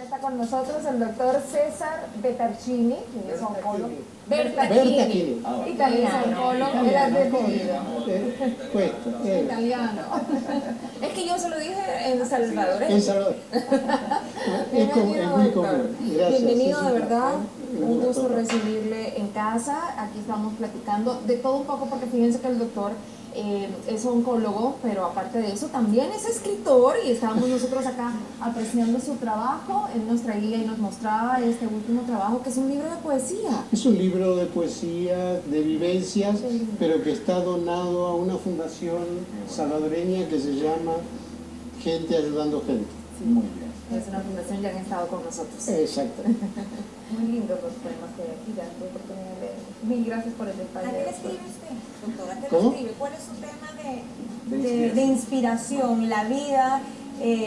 está con nosotros el doctor César Bertacchini, que es oncólogo. Bertacchini. Y también es oncólogo. Era argentino. Italiano. Es que yo se lo dije en Salvador. En Salvador. Es muy común. Gracias. Bienvenido, de verdad. Un gusto recibirle en casa. Aquí estamos platicando de todo un poco, porque fíjense que el doctor es oncólogo, pero aparte de eso también es escritor, y estábamos nosotros acá apreciando su trabajo. Él nos traía y nos mostraba este último trabajo, que es un libro de poesía. Es un libro de poesía, de vivencias, pero que está donado a una fundación salvadoreña que se llama Gente Ayudando Gente. Sí. Muy bien. Es una fundación, ya han estado con nosotros. Exacto. Muy lindos los poemas que hay aquí, ya tuve oportunidad de leer. Mil gracias por el detalle. ¿A qué le escribe usted, doctora? ¿A qué ¿Cómo? le escribe? ¿Cuál es su tema de inspiración? La vida,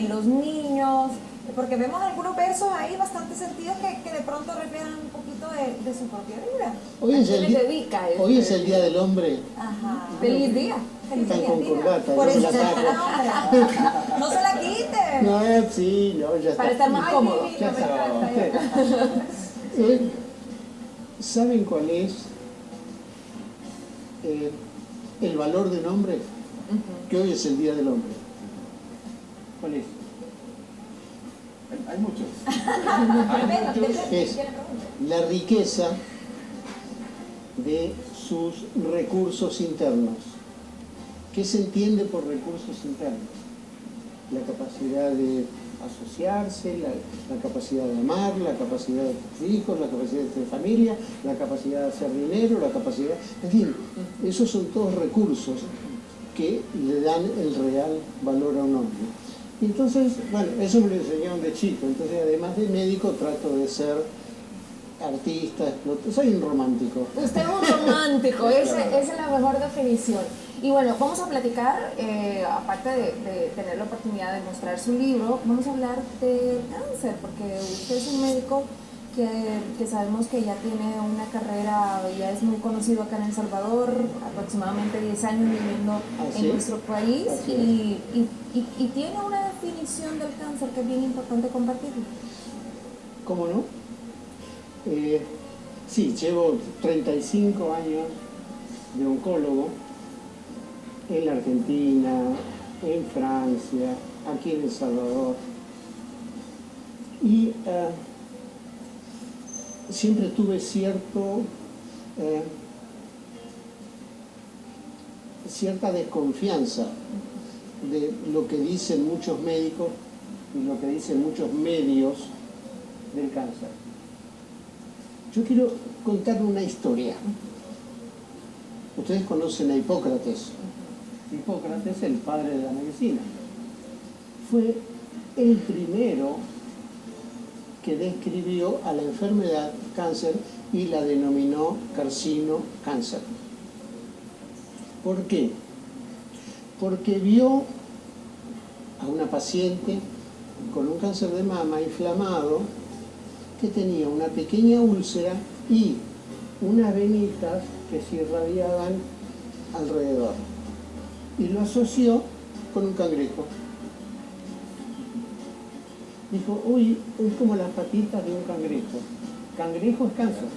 los niños, porque vemos algunos versos ahí bastante sentidos que de pronto reflejan un poquito de su propia vida. Hoy es el Día del Hombre. Ajá. Feliz día. Está con corbata. Por no eso se la se saca. la no se la quite. No, sí, no, ya está. Para estar más cómodo. Ya está. ¿Saben cuál es el valor del hombre? Que hoy es el Día del Hombre. ¿Cuál es? Hay muchos. Es la riqueza de sus recursos internos. ¿Qué se entiende por recursos internos? La capacidad de asociarse, la capacidad de amar, la capacidad de tener hijos, la capacidad de tener familia, la capacidad de hacer dinero, la capacidad... En fin, esos son todos recursos que le dan el real valor a un hombre. Y entonces, bueno, eso me lo enseñaron de chico. Entonces, además de médico, trato de ser artista, soy un romántico. Usted es un romántico, esa es la mejor definición. Y bueno, vamos a platicar, aparte de tener la oportunidad de mostrar su libro, vamos a hablar de cáncer, porque usted es un médico que sabemos que ya tiene una carrera, ya es muy conocido acá en El Salvador, aproximadamente 10 años viviendo en nuestro país, y tiene una definición del cáncer que es bien importante compartirlo. ¿Cómo no? Sí, llevo 35 años de oncólogo en la Argentina, en Francia, aquí en El Salvador. Y siempre tuve cierta desconfianza de lo que dicen muchos médicos y lo que dicen muchos medios del cáncer. Yo quiero contar una historia. Ustedes conocen a Hipócrates. Hipócrates, el padre de la medicina. Fue el primero que describió a la enfermedad cáncer y la denominó carcino-cáncer. ¿Por qué? Porque vio a una paciente con un cáncer de mama inflamado que tenía una pequeña úlcera y unas venitas que se irradiaban alrededor. Y lo asoció con un cangrejo. Dijo, uy, es como las patitas de un cangrejo. Cangrejo es cáncer.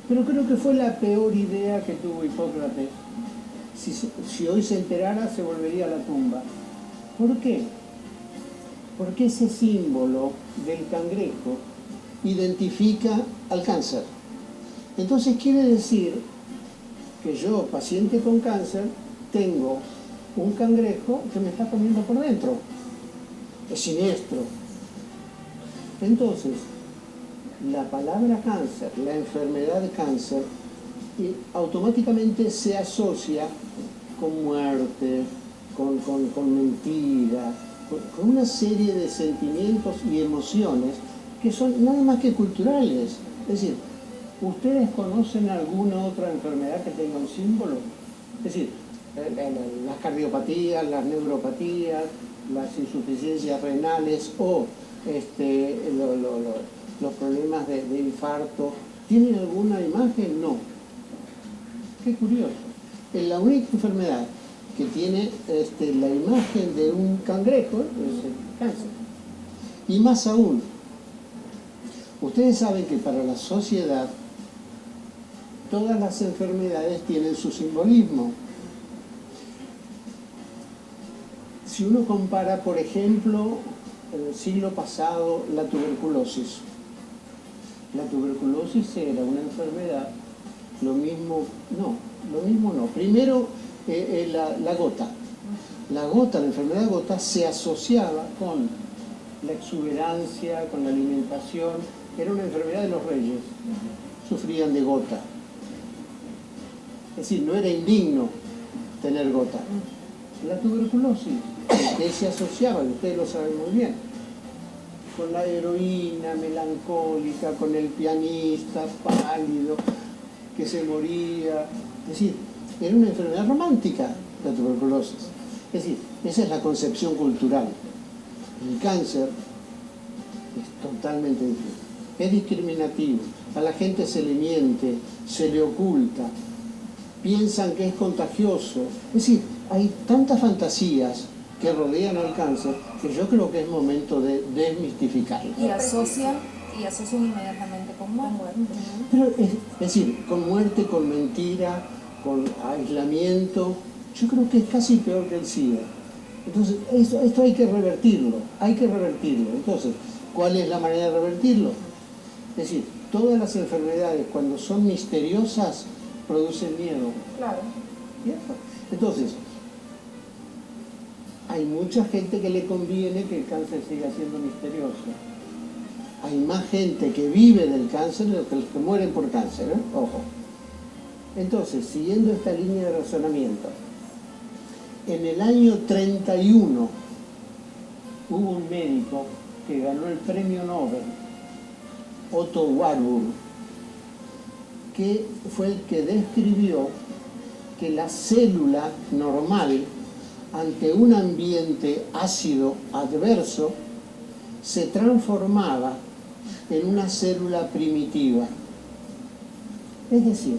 Pero creo que fue la peor idea que tuvo Hipócrates. Si hoy se enterara, se volvería a la tumba. ¿Por qué? Porque ese símbolo del cangrejo identifica al cáncer. Entonces quiere decir que yo, paciente con cáncer, tengo un cangrejo que me está comiendo por dentro. Es siniestro. Entonces, la palabra cáncer, la enfermedad de cáncer, automáticamente se asocia con muerte, con mentira, con una serie de sentimientos y emociones que son nada más que culturales. Es decir, ¿ustedes conocen alguna otra enfermedad que tenga un símbolo? Es decir, las cardiopatías, las neuropatías, las insuficiencias renales o los problemas de infarto, ¿tienen alguna imagen? No. Qué curioso. Es la única enfermedad que tiene la imagen de un cangrejo es el cáncer. Y más aún, ustedes saben que para la sociedad todas las enfermedades tienen su simbolismo. Si uno compara, por ejemplo, en el siglo pasado, la tuberculosis. La tuberculosis era una enfermedad, lo mismo no. Primero, la gota. La gota, la enfermedad de gota, se asociaba con la exuberancia, con la alimentación. Era una enfermedad de los reyes. Sufrían de gota. Es decir, no era indigno tener gota. La tuberculosis, que se asociaba, y ustedes lo saben muy bien, con la heroína melancólica, con el pianista pálido que se moría. Es decir, era una enfermedad romántica la tuberculosis. Es decir, esa es la concepción cultural. El cáncer es totalmente diferente. Es discriminativo. A la gente se le miente, se le oculta. Piensan que es contagioso. Es decir, hay tantas fantasías que rodean al cáncer que yo creo que es momento de desmistificarlo. Y asocian inmediatamente con muerte. Pero es decir, con muerte, con mentira, con aislamiento, yo creo que es casi peor que el SIDA. Entonces, esto hay que revertirlo, Entonces, ¿cuál es la manera de revertirlo? Es decir, todas las enfermedades cuando son misteriosas producen miedo. Claro. ¿Cierto? Entonces, hay mucha gente que le conviene que el cáncer siga siendo misterioso. Hay más gente que vive del cáncer de los que mueren por cáncer, ¿eh? Ojo. Entonces, siguiendo esta línea de razonamiento, en el año 31 hubo un médico que ganó el premio Nobel, Otto Warburg, que fue el que describió que la célula normal, ante un ambiente ácido adverso, se transformaba en una célula primitiva. Es decir,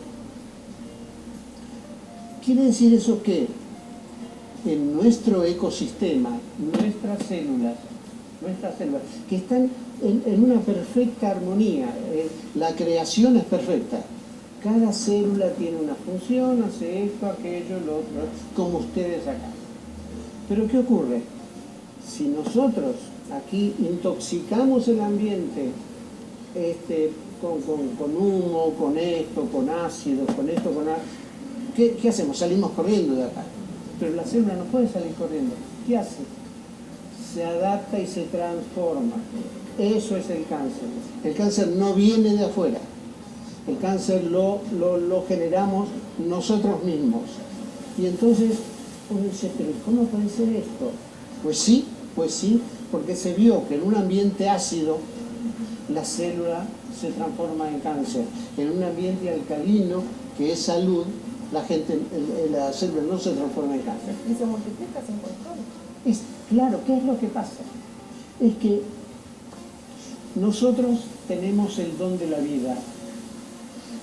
¿quiere decir eso que en nuestro ecosistema, nuestras células, que están en una perfecta armonía, la creación es perfecta, cada célula tiene una función, hace esto, aquello, lo otro, como ustedes acá. Pero ¿qué ocurre? Si nosotros aquí intoxicamos el ambiente con humo, con esto, con ácidos, con esto, ¿qué hacemos? Salimos corriendo de acá. Pero la célula no puede salir corriendo. ¿Qué hace? Se adapta y se transforma. Eso es el cáncer. El cáncer no viene de afuera. El cáncer lo generamos nosotros mismos. Y entonces uno dice, pero ¿cómo puede ser esto? Pues sí, porque se vio que en un ambiente ácido la célula se transforma en cáncer. En un ambiente alcalino, que es salud, la célula no se transforma en cáncer. Y se multiplica sin control. Claro, ¿qué es lo que pasa? Es que nosotros tenemos el don de la vida.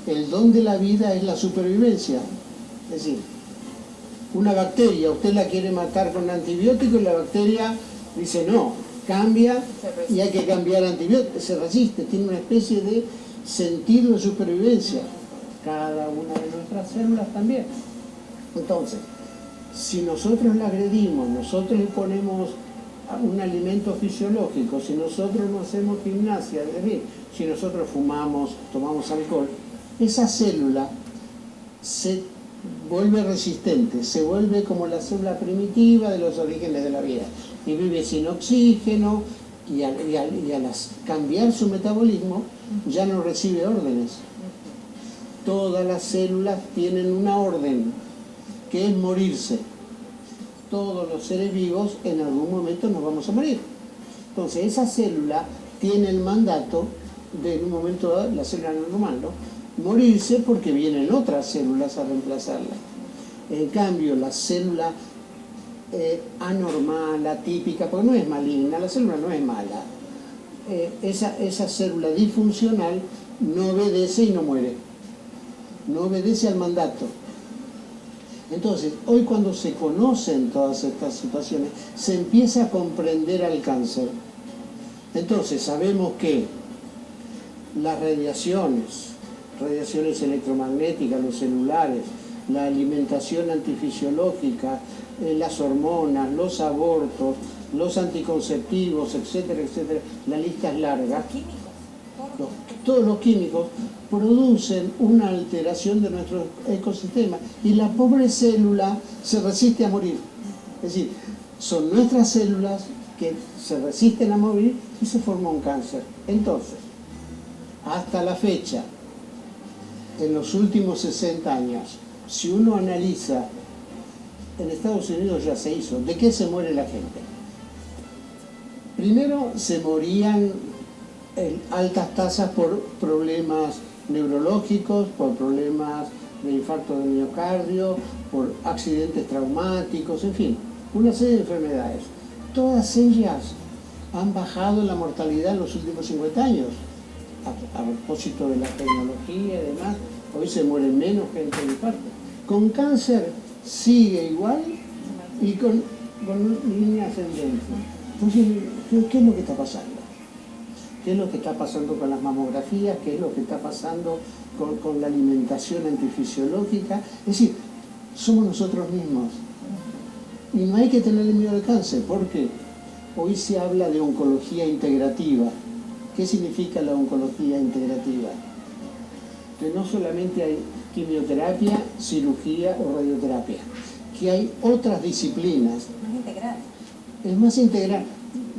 El don de la vida es la supervivencia. Es decir, una bacteria, usted la quiere matar con antibiótico y la bacteria dice no, cambia y hay que cambiar antibiótico, se resiste, tiene una especie de sentido de supervivencia. Cada una de nuestras células también. Entonces, si nosotros la agredimos, nosotros le ponemos un alimento fisiológico, si nosotros no hacemos gimnasia, es decir, si nosotros fumamos, tomamos alcohol, esa célula se vuelve resistente, se vuelve como la célula primitiva de los orígenes de la vida y vive sin oxígeno y al cambiar su metabolismo ya no recibe órdenes. Todas las células tienen una orden, que es morirse. Todos los seres vivos en algún momento nos vamos a morir. Entonces esa célula tiene el mandato de en un momento dado, la célula normal, ¿no?, morirse porque vienen otras células a reemplazarla. En cambio, la célula anormal, atípica, porque no es maligna, la célula no es mala, esa célula disfuncional no obedece y no muere, no obedece al mandato. Entonces, hoy cuando se conocen todas estas situaciones, se empieza a comprender al cáncer. Entonces sabemos que las radiaciones electromagnéticas, los celulares, la alimentación antifisiológica, las hormonas, los abortos, los anticonceptivos, etcétera, etcétera, la lista es larga. Todos los químicos producen una alteración de nuestro ecosistema y la pobre célula se resiste a morir. Es decir, son nuestras células que se resisten a morir y se forma un cáncer. Entonces, hasta la fecha, en los últimos 60 años, si uno analiza, en Estados Unidos ya se hizo, ¿de qué se muere la gente? Primero se morían en altas tasas por problemas neurológicos, por problemas de infarto de miocardio, por accidentes traumáticos, en fin, una serie de enfermedades. Todas ellas han bajado la mortalidad en los últimos 50 años. A propósito de la tecnología y demás, hoy se muere menos gente de infarto. Con cáncer sigue igual y con línea ascendente. Entonces, ¿qué es lo que está pasando? ¿Qué es lo que está pasando con las mamografías? ¿Qué es lo que está pasando con la alimentación antifisiológica? Es decir, somos nosotros mismos. Y no hay que tenerle miedo al cáncer, porque hoy se habla de oncología integrativa. ¿Qué significa la oncología integrativa? Que no solamente hay quimioterapia, cirugía o radioterapia, que hay otras disciplinas. Más integral. Es más integral.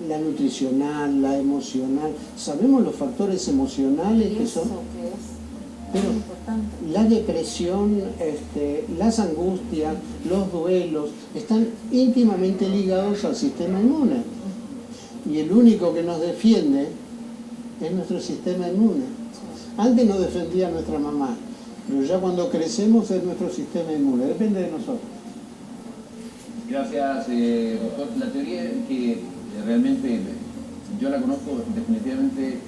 La nutricional, la emocional. Sabemos los factores emocionales que son. Pero la depresión, las angustias, los duelos, están íntimamente ligados al sistema inmune. Y el único que nos defiende es nuestro sistema inmune. Antes nos defendía nuestra mamá, pero ya cuando crecemos es nuestro sistema inmune, depende de nosotros. Gracias, doctor. La teoría que realmente yo la conozco definitivamente,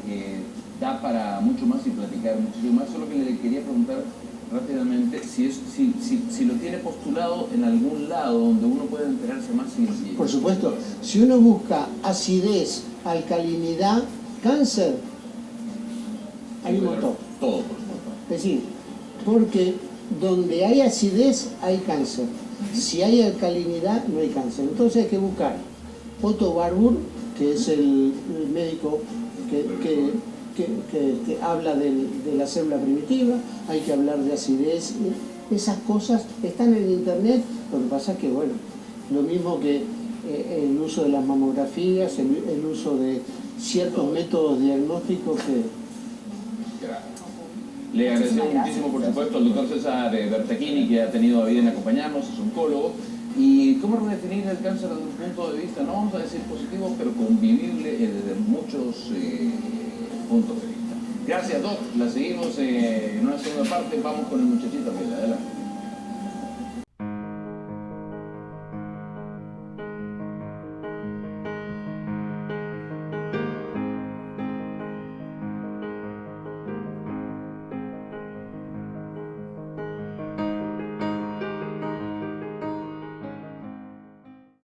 da para mucho más y platicar muchísimo más. Solo que le quería preguntar rápidamente si lo tiene postulado en algún lado donde uno pueda enterarse más. Por supuesto, si uno busca acidez, alcalinidad, cáncer, hay un montón. Todo, por supuesto. Es decir, porque donde hay acidez hay cáncer. Si hay alcalinidad no hay cáncer. Entonces hay que buscar Otto Warburg, que es el médico que habla de la célula primitiva, hay que hablar de acidez. Esas cosas están en internet. Lo que pasa es que, bueno, lo mismo que el uso de las mamografías, el uso de ciertos métodos diagnósticos que... Le agradecemos muchísimo, por supuesto, al doctor César Bertachini, que ha tenido a bien acompañarnos, es oncólogo. ¿Y cómo redefinir el cáncer desde un punto de vista, no vamos a decir positivo, pero convivible desde muchos puntos de vista? Gracias, Doc. La seguimos en una segunda parte. Vamos con el muchachito. Adelante.